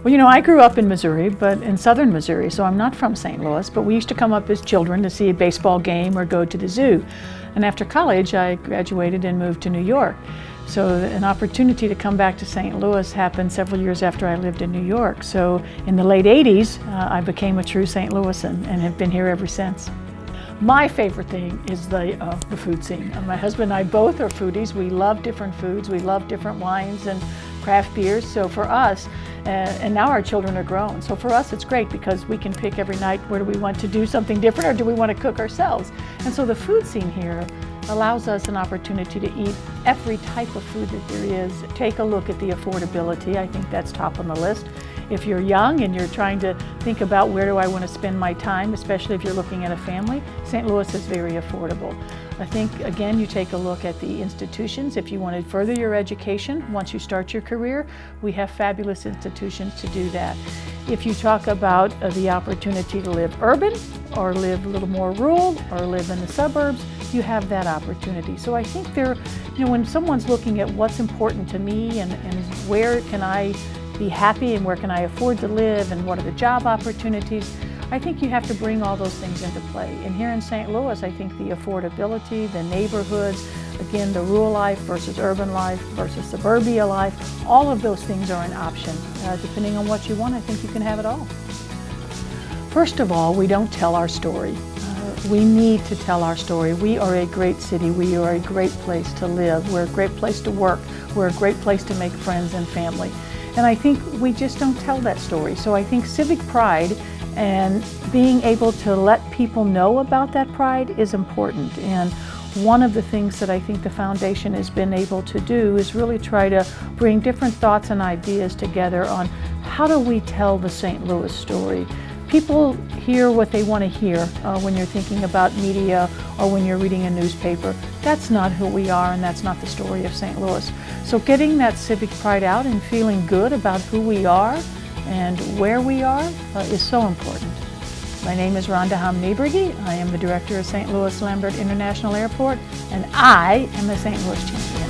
Well, you know, I grew up in Missouri, but in southern Missouri, so I'm not from St. Louis, but we used to come up as children to see a baseball game or go to the zoo. And after college, I graduated and moved to New York. So an opportunity to come back to St. Louis happened several years after I lived in New York. So in the late 80s, I became a true St. Louisan and have been here ever since. My favorite thing is the food scene. My husband and I both are foodies. We love different foods. We love different wines and craft beers. So for us, and now our children are grown, so for us it's great because we can pick every night where do we want to do something different or do we want to cook ourselves. And so the food scene here allows us an opportunity to eat every type of food that there is. Take a look at the affordability. I think that's top on the list. If you're young and you're trying to think about where do I want to spend my time, especially if you're looking at a family, St. Louis is very affordable. I think, again, you take a look at the institutions. If you want to further your education, once you start your career, we have fabulous institutions to do that. If you talk about the opportunity to live urban or live a little more rural or live in the suburbs, you have that opportunity. So I think when someone's looking at what's important to me and where can I be happy and where can I afford to live and what are the job opportunities, I think you have to bring all those things into play. And here in St. Louis, I think the affordability, the neighborhoods, again, the rural life versus urban life versus suburbia life, all of those things are an option. Depending on what you want, I think you can have it all. First of all, we don't tell our story. We need to tell our story. We are a great city. We are a great place to live. We're a great place to work. We're a great place to make friends and family. And I think we just don't tell that story. So I think civic pride and being able to let people know about that pride is important. And one of the things that I think the foundation has been able to do is really try to bring different thoughts and ideas together on how do we tell the St. Louis story. People hear what they want to hear when you're thinking about media or when you're reading a newspaper. That's not who we are and that's not the story of St. Louis. So getting that civic pride out and feeling good about who we are and where we are is so important. My name is Rhonda Hamm-Niebruegge. I am the director of St. Louis Lambert International Airport and I am a St. Louis champion.